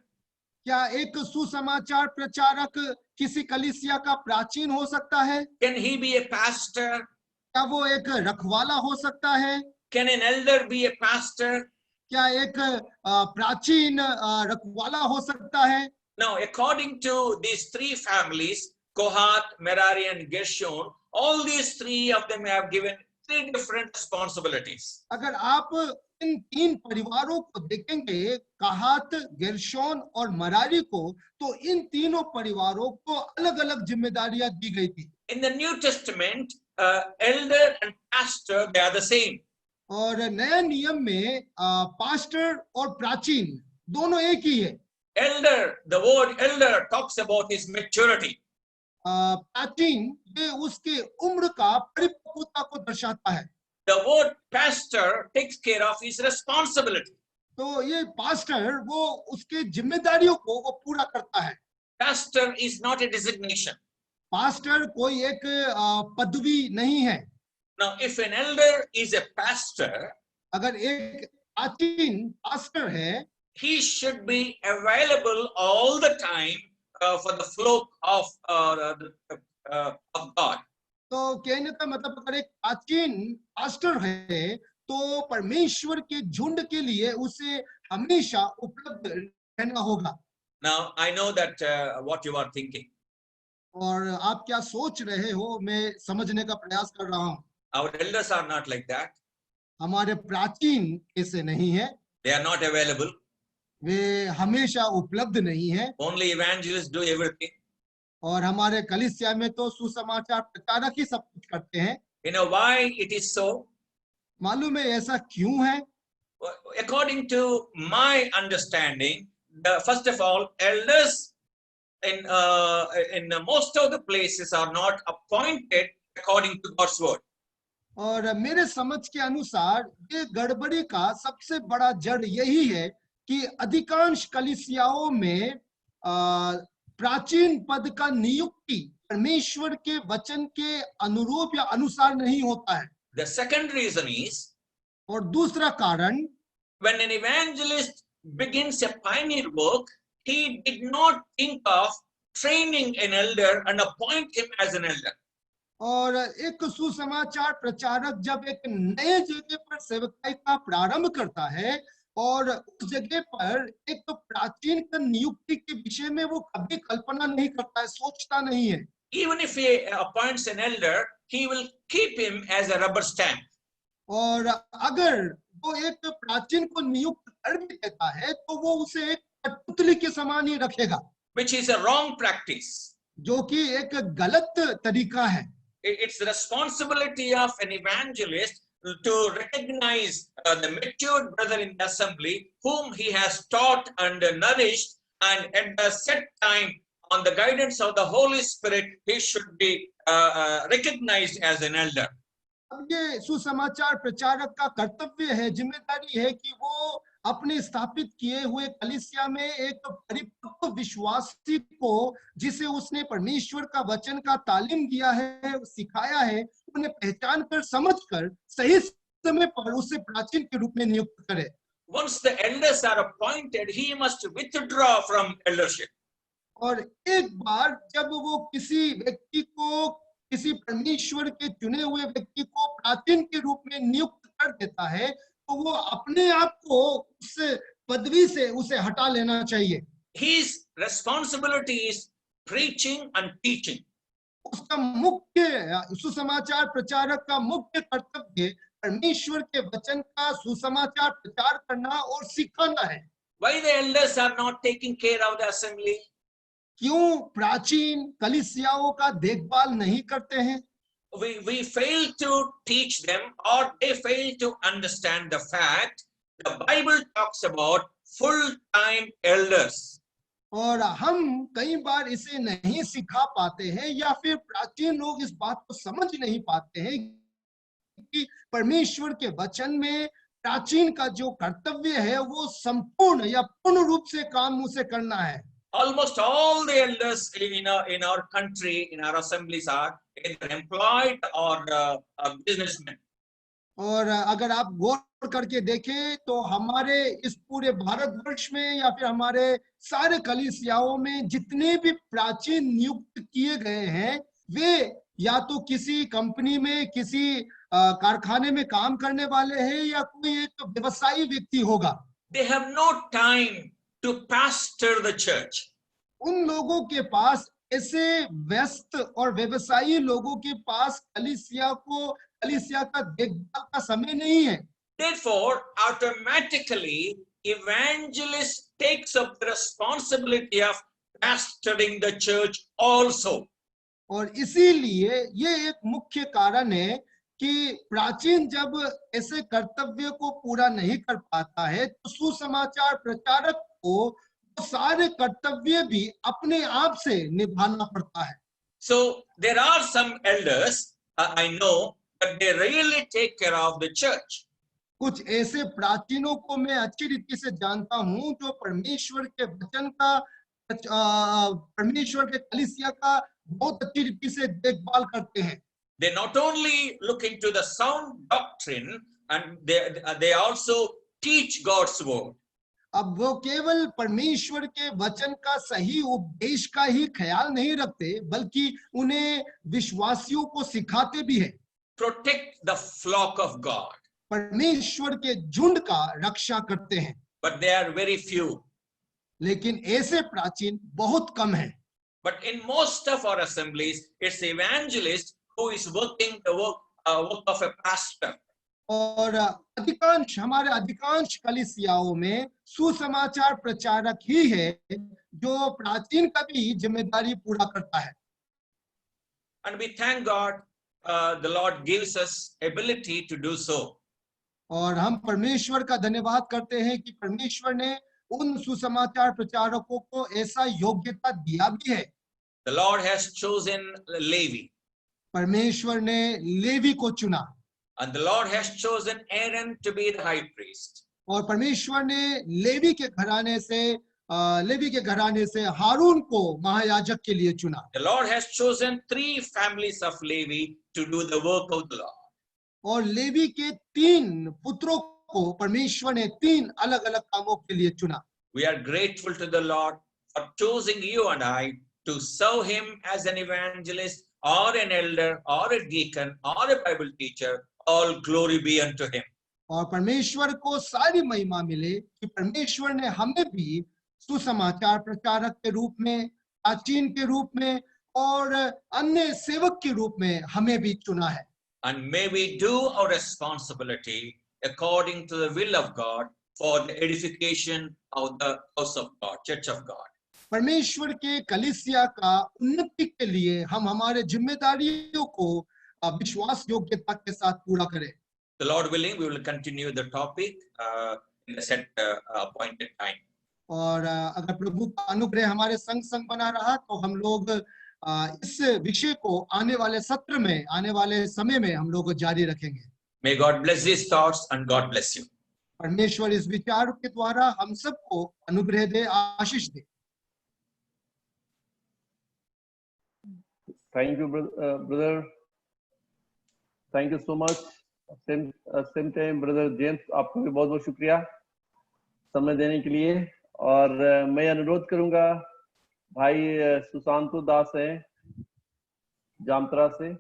क्या एक सुसमाचार प्रचारक किसी कलीसिया का प्राचीन हो सकता है? Can he be a pastor? क्या वो एक रखवाला हो सकता है? Can an elder be a pastor? क्या एक प्राचीन रखवाला हो सकता है? Now, according to these three families, Kohath, Merari, and Gershon, all these three of them have given three different responsibilities. अगर आप इन तीन परिवारों को देखेंगे, कहात, गेर्शोन और मरारी को, तो इन तीनों परिवारों को अलग अलग जिम्मेदारियां दी गई थी. In the New Testament, elder and pastor, they are the same. और नए नियम में पास्टर और प्राचीन दोनों एक ही है. Elder, the word elder talks about his maturity. प्राचीन ये उसके उम्र का परिपक्वता को दर्शाता है. The word pastor takes care of his responsibility. तो ये पास्टर वो उसके जिम्मेदारियों को वो पूरा करता है. Pastor is not a designation. Pastor कोई एक पदवी नहीं है. Now, if an elder is a pastor, अगर एक प्राचीन पास्टर है, he should be available all the time for the flock of God. तो कहने का मतलब अगर एक प्राचीन पास्टर है तो परमेश्वर के झुंड के लिए उसे हमेशा उपलब्ध रहना होगा. Now, I know that what you are thinking. और आप क्या सोच रहे हो, मैं समझने का प्रयास कर रहा हूँ. Our elders are not like that. हमारे प्राचीन ऐसे नहीं है. They are not available. वे हमेशा उपलब्ध नहीं है. Only evangelists do everything. और हमारे कलीसिया में तो सुसमाचार प्रचारक ही सब कुछ करते हैं. You know why it is so? मालूम है ऐसा क्यों है? According to my understanding, first of all, elders in most of the places are not appointed according to God's word. और मेरे समझ के अनुसार ये गड़बड़ी का सबसे बड़ा जड़ यही है कि अधिकांश कलीसियाओं में प्राचीन पद का नियुक्ति परमेश्वर के वचन के अनुरूप या अनुसार नहीं होता है. The second reason is, और दूसरा कारण, when an evangelist begins a pioneer work, he did not think of training an elder and appoint him as an elder. और एक सुसमाचार प्रचारक जब एक नए जगह पर सेवकाई का प्रारंभ करता है और उस जगह पर एक तो प्राचीन का नियुक्ति के विषय में वो कभी कल्पना नहीं करता है, सोचता नहीं है. Even if he appoints an elder, he will keep him as a rubber stamp. और अगर वो एक प्राचीन को नियुक्त कर भी देता है तो वो उसे एक कठपुतली के समान ही रखेगा, which is a wrong practice. जो कि एक गलत तरीका है. It's the responsibility of an evangelist to recognize the mature brother in the assembly whom he has taught and nourished, and at the set time, on the guidance of the Holy Spirit, he should be recognized as an elder. अब ये सुसमाचार प्रचारक का कर्तव्य है, जिम्मेदारी है कि वो अपने स्थापित किए हुए कलीसिया में एक परिपक्व विश्वासी को, जिसे उसने परमेश्वर का वचन का तालीम दिया है, सिखाया है, उन्हें पहचान कर, समझ कर, सही समय पर उसे प्राचीन के रूप में नियुक्त करे. Once the elders are appointed, he must withdraw from eldership. और एक बार जब वो किसी व्यक्ति को, किसी परमेश्वर के चुने हुए व्यक्ति को प्राचीन के रूप में नियुक्त कर देता है, तो वो अपने आप को उस पदवी से उसे हटा लेना चाहिए. His responsibility is preaching and teaching. उसका मुख्य, सुसमाचार प्रचारक का मुख्य कर्तव्य परमेश्वर के वचन का सुसमाचार प्रचार करना और सिखाना है. Why the elders are not taking care of the assembly? क्यों प्राचीन कलीसियाओं का देखभाल नहीं करते हैं? We fail to teach them, or they fail to understand the fact the Bible talks about full-time elders. और हम कई बार इसे नहीं सिखा पाते हैं या फिर प्राचीन लोग इस बात को समझ नहीं पाते हैं कि परमेश्वर के वचन में प्राचीन का जो कर्तव्य है वो संपूर्ण या पूर्ण रूप से काम उसे करना है. Almost all the elders in our country, in our assemblies, are either employed or businessmen. और अगर आप गौर करके देखें तो हमारे इस पूरे भारतवर्ष में या फिर हमारे सारे कलीसियाओं में जितने भी प्राचीन नियुक्त किए गए हैं, वे या तो किसी कंपनी में, किसी कारखाने में काम करने वाले हैं या कोई एक व्यवसायी व्यक्ति होगा. They have no time to pastor the church. उन लोगों के पास, ऐसे व्यस्त और व्यवसायी लोगों के पास कलीसिया का देखभाल का समय नहीं है। Therefore, automatically, evangelist takes up the responsibility of pastoring the church also. और इसीलिए ये एक मुख्य कारण है कि प्राचीन जब ऐसे कर्तव्य को पूरा नहीं कर पाता है तो सुसमाचार प्रचारक को वो सारे कर्तव्य भी अपने आप से निभाना पड़ता है। So there are some elders, I know, that they really take care of the church. कुछ ऐसे प्राचीनों को मैं अच्छी रीति से जानता हूं जो परमेश्वर के वचन का, परमेश्वर के कलीसिया का बहुत अच्छी रीति से देखभाल करते हैं। They not only look into the sound doctrine, and they also teach God's word. अब वो केवल परमेश्वर के वचन का सही उपदेश का ही ख्याल नहीं रखते, बल्कि उन्हें विश्वासियों को सिखाते भी हैं। Protect the flock of God. परमेश्वर के झुंड का रक्षा करते हैं। But they are very few. लेकिन ऐसे प्राचीन बहुत कम हैं। But in most of our assemblies, it's the evangelist who is working the work of a pastor. और हमारे अधिकांश कलीसियाओं में सुसमाचार प्रचारक ही है जो प्राचीन का भी जिम्मेदारी पूरा करता है। And we thank God, the Lord gives us ability to do so. और हम परमेश्वर का धन्यवाद करते हैं कि परमेश्वर ने उन सुसमाचार प्रचारकों को ऐसा योग्यता दिया भी है। The Lord has chosen Levi. परमेश्वर ने लेवी को चुना। And the Lord has chosen Aaron to be the high priest. और परमेश्वर ने लेवी के घराने से हारून को महायाजक के लिए चुना। The Lord has chosen 3 families of Levi to do the work of the Lord. और लेवी के 3 पुत्रों को परमेश्वर ने 3 अलग-अलग कामों के लिए चुना। We are grateful to the Lord for choosing you and I to serve him as an evangelist or an elder or a deacon or a Bible teacher. All glory be unto him. और परमेश्वर को सारी महिमा मिले कि परमेश्वर ने हमें भी सुसमाचार प्रचारक के रूप में, प्राचीन के रूप में और अन्य सेवक के रूप में हमें भी चुना है। And may we do our responsibility according to the will of God for the edification of the house of God, church of God. परमेश्वर के कलीसिया का उन्नति के लिए हम हमारे जिम्मेदारियों को विश्वास योग्यता के साथ पूरा करें। The Lord willing, we will continue the topic in the set appointed time. और अगर प्रभु का अनुग्रह हमारे संग संग बना रहा तो हम लोग इस विषय को आने वाले सत्र में, आने वाले समय में हम लोग जारी रखेंगे। May God bless these thoughts and God bless you. परमेश्वर इस विचार के द्वारा हम सबको अनुग्रह दे, आशीष दे। Thank you, brother. Thank you so much. Same time, brother James, आपको भी बहुत बहुत शुक्रिया समय देने के लिए। और मैं अनुरोध करूंगा भाई सुशांतु दास है जामतरा से,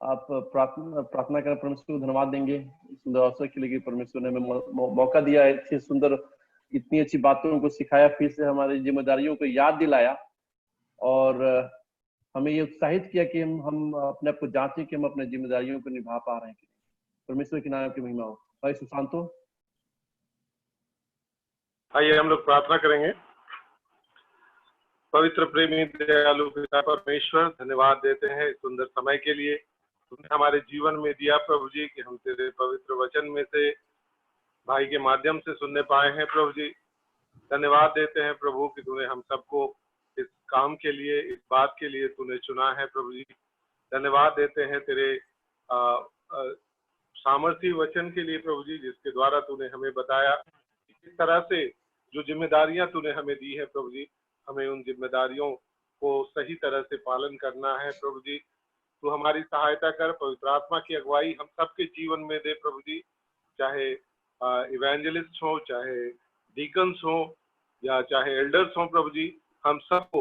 आप प्रार्थना कर परमेश्वर को धन्यवाद देंगे सुंदर अवसर के लिए कि परमेश्वर ने हमें मौका दिया, इतनी सुंदर इतनी अच्छी बातों को सिखाया, फिर से हमारी जिम्मेदारियों को याद दिलाया और हमें ये उत्साहित किया कि हम अपने आप को जांचें कि हम अपने जिम्मेदारियों को निभा पा रहे हैं कि परमेश्वर के नाम की महिमा हो। भाई सुशांतो, आइए हम लोग प्रार्थना करेंगे। पवित्र प्रेमी दयालु पिता परमेश्वर, धन्यवाद देते हैं इस सुंदर समय के लिए तुमने हमारे जीवन में दिया प्रभु जी कि हम तेरे पवित्र वचन में से भाई के माध्यम से सुनने पाए हैं प्रभु जी। धन्यवाद देते हैं प्रभु कि तूने हम सबको इस काम के लिए, इस बात के लिए तूने चुना है प्रभु जी। धन्यवाद देते हैं तेरे सामर्थी वचन के लिए प्रभु जी, जिसके द्वारा तूने हमें बताया किस तरह से जो जिम्मेदारियां तूने हमें दी है प्रभु जी, हमें उन जिम्मेदारियों को सही तरह से पालन करना है प्रभु जी। तू हमारी सहायता कर, पवित्र आत्मा की अगुवाई हम सबके जीवन में दे प्रभु जी, चाहे इवेंजलिस्ट हो, चाहे डीकन्स हो या चाहे एल्डर्स हो प्रभु जी, हम सबको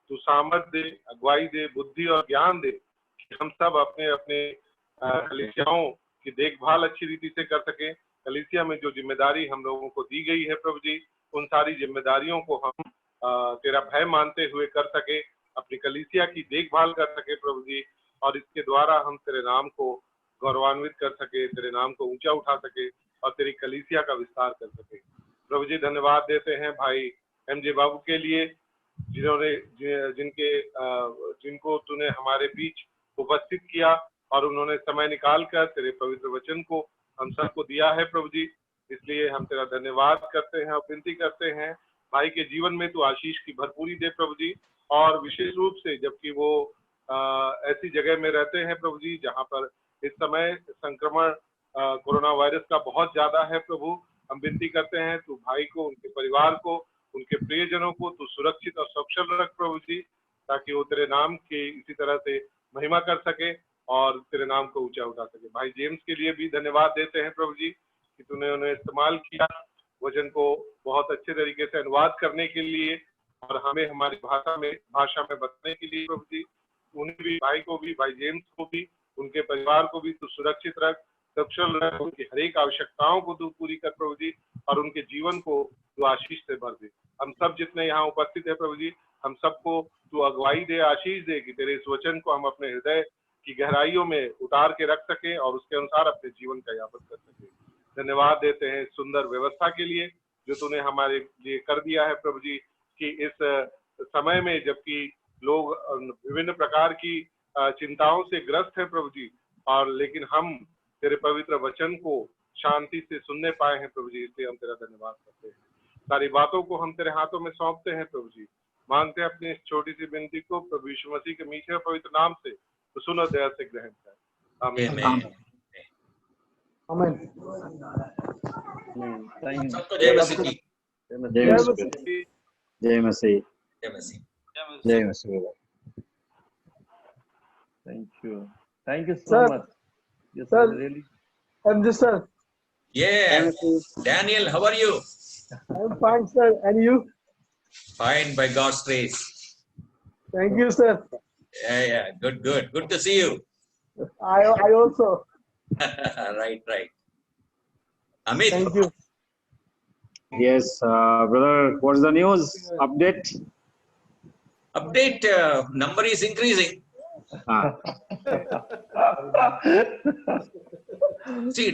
तू सामर्थ दे, अगुवाई दे, बुद्धि और ज्ञान दे कि हम सब अपने अपने कलीसियाओं की देखभाल अच्छी रीति से कर सके। कलीसिया में जो जिम्मेदारी हम लोगों को दी गई है प्रभु जी, उन सारी जिम्मेदारियों को हम तेरा भय मानते हुए कर सके, अपनी कलीसिया की देखभाल कर सके प्रभु जी, और इसके द्वारा हम तेरे नाम को गौरवान्वित कर सके, तेरे नाम को ऊंचा उठा सके और तेरी कलीसिया का विस्तार कर सके। प्रभु जी धन्यवाद देते हैं भाई एमजे बाबू के लिए, जिनको तूने हमारे बीच उपस्थित किया और उन्होंने समय निकाल कर तेरे पवित्र वचन को हम सबको दिया है प्रभु जी। इसलिए हम तेरा धन्यवाद करते हैं और विनती करते हैं भाई के जीवन में तू आशीष की भरपूरी दे प्रभु जी, और विशेष रूप से जबकि वो ऐसी जगह में रहते हैं प्रभु जी जहाँ पर इस समय संक्रमण कोरोना वायरस का बहुत ज्यादा है प्रभु, हम विनती करते हैं तू भाई को, उनके परिवार को, उनके प्रियजनों को तू सुरक्षित और सकुशल रख प्रभु जी, ताकि वो तेरे नाम की इसी तरह से महिमा कर सके और तेरे नाम को ऊंचा उठा सके। भाई जेम्स के लिए भी धन्यवाद देते हैं प्रभु जी कि तूने उन्हें इस्तेमाल किया वचन को बहुत अच्छे तरीके से अनुवाद करने के लिए और हमें हमारी भाषा में बताने के लिए प्रभु जी। उन्हें भी, भाई को भी, भाई जेम्स को भी, उनके परिवार को भी तू सुरक्षित रख, सकुशल रख, उनकी हर एक आवश्यकताओं को तू पूरी कर प्रभु जी, और उनके जीवन को तू आशीष से भर दे। हम सब जितने यहाँ उपस्थित है प्रभु जी, हम सबको तू अगुवाई दे, आशीष दे कि तेरे इस वचन को हम अपने हृदय की गहराइयों में उतार के रख सके और उसके अनुसार अपने जीवन का यापन कर सके। धन्यवाद देते हैं सुंदर व्यवस्था के लिए जो तूने हमारे लिए कर दिया है प्रभु जी, कि इस समय में जबकि लोग विभिन्न प्रकार की चिंताओं से ग्रस्त है प्रभु जी, और लेकिन हम तेरे पवित्र वचन को शांति से सुनने पाए हैं प्रभु जी, इसलिए हम तेरा धन्यवाद करते हैं। सारी बातों को हम तेरे हाथों में सौंपते हैं प्रभु जी, मांगते हैं अपनी इस छोटी सी विनती को प्रभु यीशु मसीह के मीठे पवित्र नाम से, तो सुन और दया से ग्रहण कर। आमीन। आमीन। सबको जय मसीह की। जय मसीह। जय मसीह। जय मसीह। Thank you so much. Yes, sir. Really. MJ sir. Yeah. Daniel, how are you? I'm fine, sir. And you? Fine, by God's grace. Thank you, sir. Yeah. Good to see you. I also. Right. Amit. Thank you. Yes, brother. What's the news? Update? Number is increasing. See,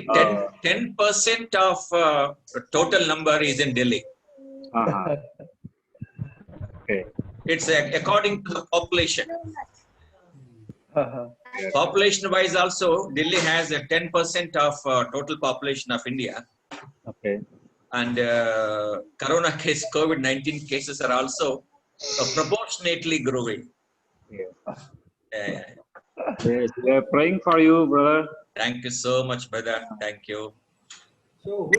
10% of total number is in Delhi. Okay. It's according to the population. Population wise also, Delhi has a 10% of total population of India. Okay. And Corona case, COVID-19 cases are also proportionately growing. Yeah. Yes, we are praying for you, brother. Thank you so much, brother. Thank you. So,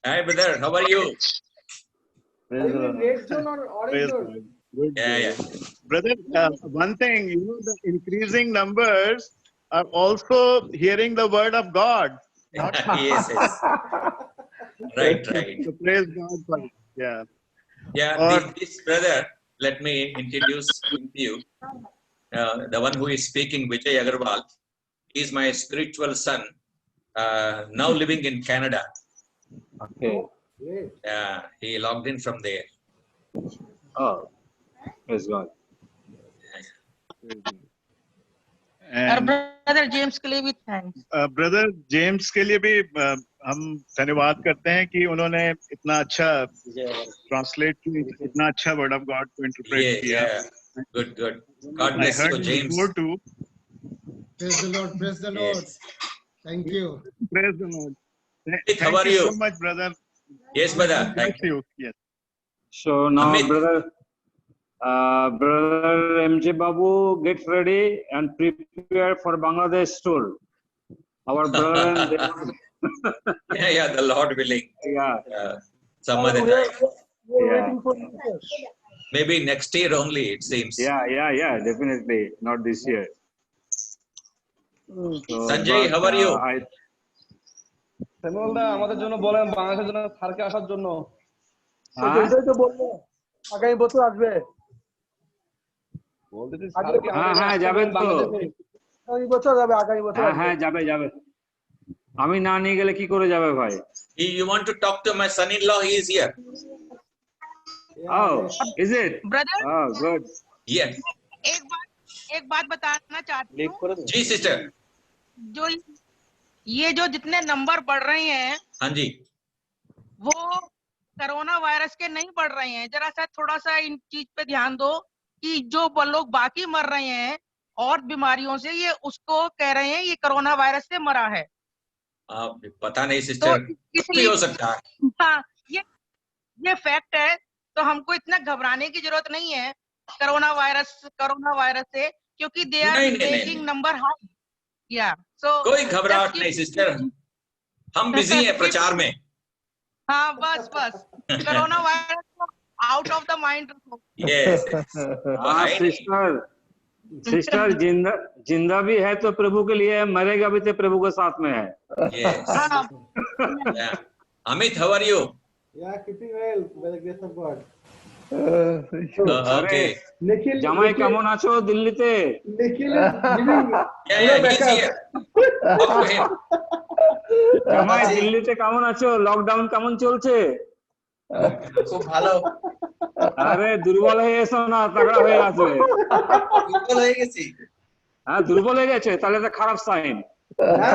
Hi, brother. How are you? red zone or orange zone? Yeah. Brother, one thing, the increasing numbers are also hearing the word of God. Yes. Right. So praise God for it. Yeah. Yeah, this brother, let me introduce him to you. The one who is speaking, Vijay Agarwal, is my spiritual son, now living in Canada. Okay. He logged in from there. Oh, praise God. And brother James के लिए भी thanks. Brother James के लिए भी हम धन्यवाद करते हैं कि उन्होंने इतना अच्छा ट्रांसलेट किया, इतना अच्छा वर्ड ऑफ गॉड को इंटरप्रेट किया। Good. God bless you, James. Praise the Lord. Praise the Lord. Thank you. Praise the Lord. How are you? So much, brother. Yes, brother. Thank you. Yes. So now, Amit. brother MJ Babu, get ready and prepare for Bangladesh tour. Our brother and Yeah, the Lord willing. yeah. Some other time. Yeah. Maybe next year only, it seems. Yeah, definitely. Not this year. So, Sanjay, how are you? Shyamalda আমাদের জন্য বলেন বাংলাদেশের জন্য সার্কে আসার জন্য। এটাই তো বলবো আগামী বছর আসবে। বলতে হ্যাঁ যাবেন তো। আগামী বছর যাবে। হ্যাঁ যাবে। আমি না নিয়ে গেলে কি করে যাবে ভাই? You want to talk to my son-in-law? He is here. Oh, is it? Brother, Oh, good. Yes. एक बात बताना चाहती हूँ, जी सिस्टर. जो ये जो जितने नंबर बढ़ रहे हैं हाँ जी. वो कोरोना वायरस के नहीं बढ़ रहे हैं। जरा सा थोड़ा सा इन चीज पे ध्यान दो कि जो लोग बाकी मर रहे हैं और बीमारियों से, ये उसको कह रहे हैं ये कोरोना वायरस से मरा है। पता नहीं तो सिस्टर, कुछ भी हो सकता है. हाँ, ये फैक्ट है, तो हमको इतना घबराने की जरूरत नहीं है कोरोना वायरस से, क्योंकि they are making number high. या सो कोई घबराहट नहीं सिस्टर, हम बिजी हैं प्रचार में. हाँ, बस कोरोना वायरस को आउट ऑफ द माइंड रखो। यस. सिस्टर जिंदा भी है तो प्रभु के लिए, मरेगा भी तो प्रभु के साथ में है. Yes. Amit, how are you? Yeah, keeping well by the grace of God. Okay. Nikhil, জামাই কেমন আছো দিল্লিতে? Nikhil is giving Yeah, he's here. Talk to him. জামাই দিল্লিতে কেমন আছো? লকডাউন কেমন চলছে? খুব ভালো। আরে দুর্বল হয়ে এসো না, তাগড়া হয়ে আসবে। দুর্বল হয়ে গেছি। হ্যাঁ, দুর্বল হয়ে গেছে, তাহলে তো খারাপ সাইন। না,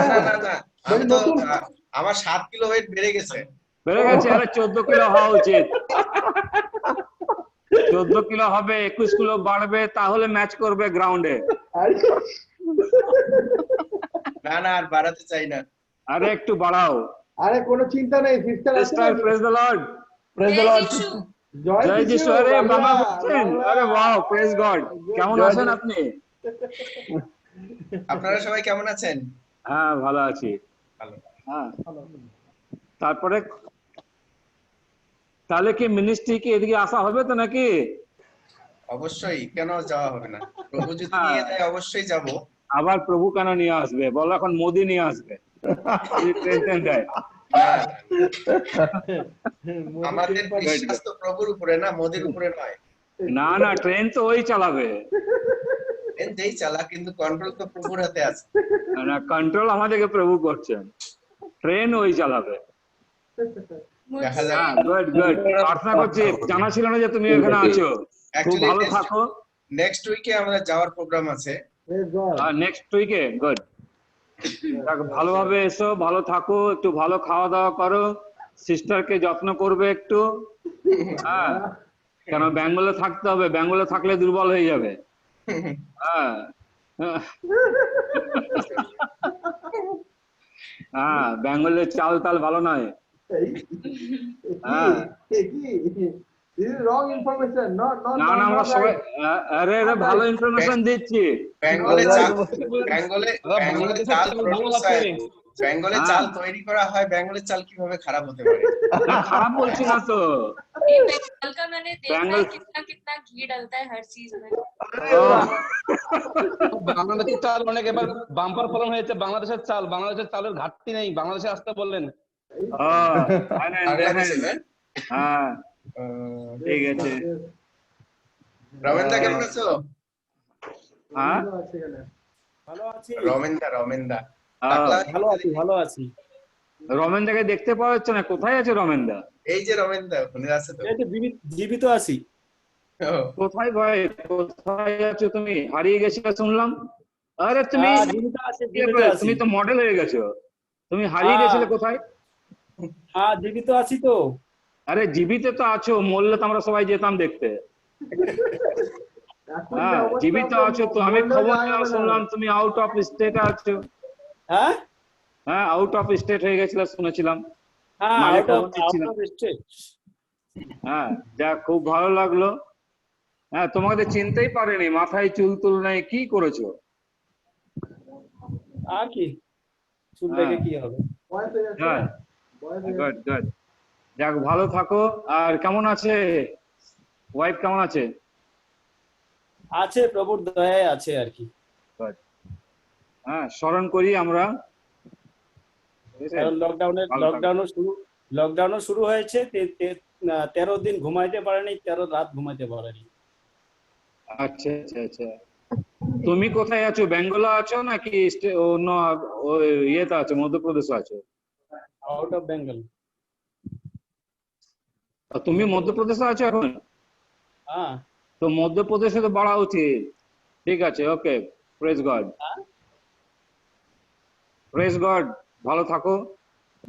আমি তো আমার 7 কিলো ওয়েট বেড়ে গেছে। বেড়ে গেছে? আরে 14 কিলো হওয়া উচিত। 14 কিলো হবে, 21 কিলো বাড়বে, তাহলে ম্যাচ করবে গ্রাউন্ডে। না আর বাড়াতে চাই না। আরে একটু বাড়াও। আরে কোনো চিন্তা নেই, সিস্টার আছে। Sister, praise the lord. Praise the lord. জয় যিশু। আরে বাবা বলছেন? আরে ওয়াও, প্রেজ গড। কেমন আছেন আপনি? আপনারা সবাই কেমন আছেন? হ্যাঁ, ভালো আছি। ভালো। হ্যাঁ, তারপরে তাহলে কি মিনিস্ট্রি কি এদিকে আসা হবে তো নাকি? অবশ্যই, কেন যাওয়া হবে না? প্রভু যদি নিয়ে যায় অবশ্যই যাব। আবার প্রভু কেন নিয়ে আসবে? বলো এখন মোদি নিয়ে আসবে। ট্রেন দেয়। আমাদের বিশ্বাস তো প্রভুর উপরে না, মোদির উপরে নয়। না, ট্রেন তো ওই চালাবে। ট্রেন যেই চালা, কিন্তু কন্ট্রোল তো প্রভুর হাতে আছে। না, কন্ট্রোল আমাদেরকে প্রভু করছেন, ট্রেন ওই চালাবে। গুড। প্রার্থনা করছি, জানা ছিল না যে তুমি এখানে আছো। খুব ভালো থাকো। নেক্সট উইকে আমাদের যাওয়ার প্রোগ্রাম আছে। নেক্সট উইকে? গুড। ভালোভাবে এসো, ভালো থাকো, একটু ভালো খাওয়া দাওয়া করো, সিস্টারকে যত্ন করবে একটু। হ্যাঁ, কেন বেঙ্গলে থাকতে হবে, বেঙ্গলে থাকলে দুর্বল হয়ে যাবে। হ্যাঁ, বেঙ্গলের চাল তাল ভালো নয়। না, আমরা সবাই আরে ভালো ইনফরমেশন দিচ্ছি। বেঙ্গলে চাল তৈরি করা হয়, বেঙ্গলের চাল কিভাবে খারাপ হতে পারে? খারাপ বলছি না তো। बेंगल का मैंने देखा है कितना घी डलता है हर चीज में। বাংলাদেশের চাল অনেক এবার বাম্পার ফলন হয়েছে। বাংলাদেশের চালের ঘাটতি নেই, বাংলাদেশে আসতে বললেন। হ্যাঁ, ঠিক আছে। রমেনদা কেমন আছো? হ্যাঁ, ভালো আছি। রমেনদা ভালো আছি। রমেনদাকে দেখতে পাওয়া যাচ্ছে না, কোথায় আছে রমেনদা? এই যে রমেনদা ওখানে আছে তো। এই যে জীবিত আছি। কোথায় ভাই, কোথায় আছো তুমি? হারিয়ে গেছিলে শুনলাম। আরে তুমি তুমি তো মডেল হয়ে গেছো, তুমি হারিয়ে গেছিলে কোথায়? হ্যাঁ, জীবিত আছি তো। আরে জীবিত তো আছো, মরলে তো আমরা সবাই যেতাম দেখতে। হ্যাঁ, জীবিত আছো তো। আমি খবর শুনলাম তুমি আউট অফ স্টেট আছো। হ্যাঁ, আউট অফ স্টেট হয়ে গেছিল শুনেছিলাম। হ্যাঁ, যা খুব ভালো লাগলো। হ্যাঁ, তোমাকে চিনতেই পারেনি, মাথায় চুল নাই, কি করেছো? আর কি চুল দেখে কি হবে? হ্যাঁ, গুড। যাক, ভালো থাকো। আর কেমন আছে ওয়াইফ? কেমন আছে? আছে, প্রভুর দয়ায় আছে আর কি। হ্যাঁ, স্মরণ করি আমরা। লকডাউনও শুরু হয়েছে। 13 দিন ঘুমাইতে পারেনি, 13 রাত ঘুমাইতে পারেনি। আচ্ছা। তুমি কোথায় আছো, বেঙ্গলে আছো নাকি অন্য ইয়েতে আছো, মধ্যপ্রদেশে আছো? Out of Bengal. তুমি মধ্যপ্রদেশে আছো এখন? হ্যাঁ। তো মধ্যপ্রদেশে তো বাড়া উচিত। ঠিক আছে, ওকে, প্রেজ গড। প্রেজ গড, ভালো থাকো,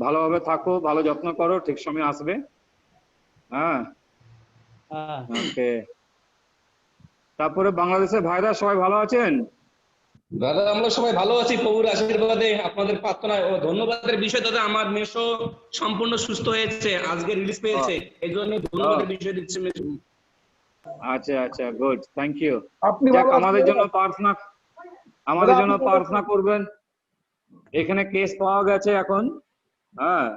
ভালোভাবে থাকো, ভালো যত্ন করো, ঠিক সময় আসবে। হ্যাঁ, ওকে। তারপরে বাংলাদেশের ভাইরা সবাই ভালো আছেন? দাদা আমরা সবাই ভালো আছি প্রভুর আশীর্বাদে, আপনাদের প্রার্থনা ও ধন্যবাদের বিষয় দাদা, আমার মেসো সম্পূর্ণ সুস্থ হয়েছে, আজকে রিলিজ পেয়েছে, এই জন্য ধন্যবাদের বিষয় দিচ্ছি। আচ্ছা আচ্ছা, গুড, থ্যাংক ইউ। আপনি আমাদের জন্য প্রার্থনা করবেন। এখানে কেস পাওয়া গেছে এখন, হ্যাঁ,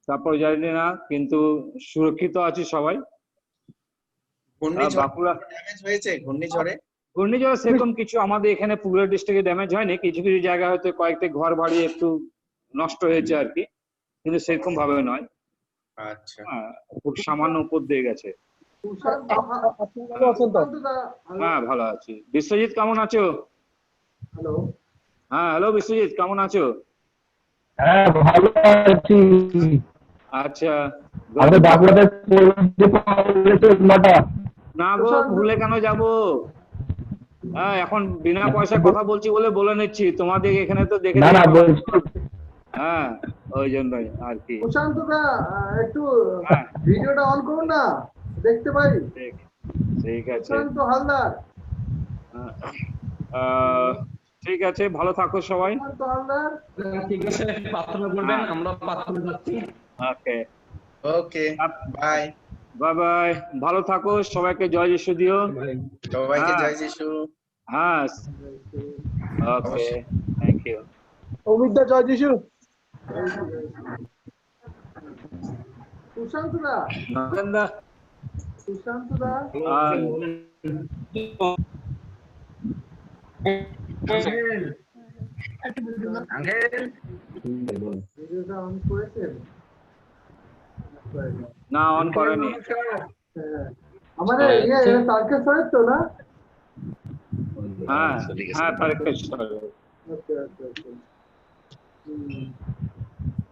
তারপর জানি না, কিন্তু সুরক্ষিত আছি সবাই। বাঁকুড়া ঘূর্ণিঝড়ে সেরকম কিছু আমাদের এখানে পুরুলিয়া ডিস্ট্রিক্টে ড্যামেজ হয়নি, কিছু কিছু জায়গায় হয়তো কয়েকটা ঘর বাড়ি একটু নষ্ট হয়েছে আর কি, কিন্তু সেরকম ভাবে নয়। আচ্ছা, খুব সামান্য উপর দিয়ে গেছে। হ্যাঁ, ভালো আছি। বিশ্বজিৎ কেমন আছো? হ্যালো। হ্যাঁ, হ্যালো বিশ্বজিৎ, কেমন আছো? হ্যাঁ, ভালো আছি। আচ্ছা, না গো, ভুলে কেন যাবো? হ্যাঁ, এখন বিনা পয়সায় কথা বলছি বলে বলে নিচ্ছি, তোমাদের এখানে তো দেখে হ্যাঁ, ওই জন্যই আর কি। প্রশান্ত দা একটু ভিডিওটা অন করুন না, দেখতে পাই। ঠিক আছে প্রশান্ত হালদার। ঠিক আছে, ভালো থাকো সবাই। প্রশান্ত হালদার, ঠিক আছে, প্রার্থনা করবেন, আমরা প্রার্থনা করছি। ওকে ওকে, বাই বাই বাই, ভালো থাকো, সবাইকে জয় যিশু দিও। সবাইকে জয় যিশু। হ্যাঁ, ওকে, থ্যাংক ইউ। অমিতদা জয় যিশু। সুশান্ত দা, নরেন্দা, সুশান্ত দা, ভিডিওটা অন করেছেন? না, অন করেনি। আমাদের তারকেশ্বরের তো না? হ্যাঁ হ্যাঁ, তারকেশ্বর।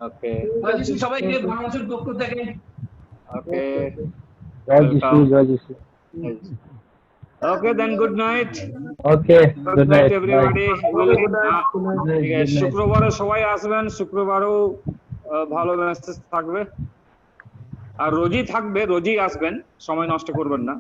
ওকে, সবাইকে বাংলাদেশের পক্ষ থেকে ওকে, জয় যিশু, জয় যিশু। Okay, then good night. Okay, good night everybody. ঠিক আছে, শুক্রবারে সবাই আসবেন, শুক্রবারও ভালো মেসেজ থাকবে, আর রোজই থাকবে, রোজই আসবেন, সময় নষ্ট করবেন না।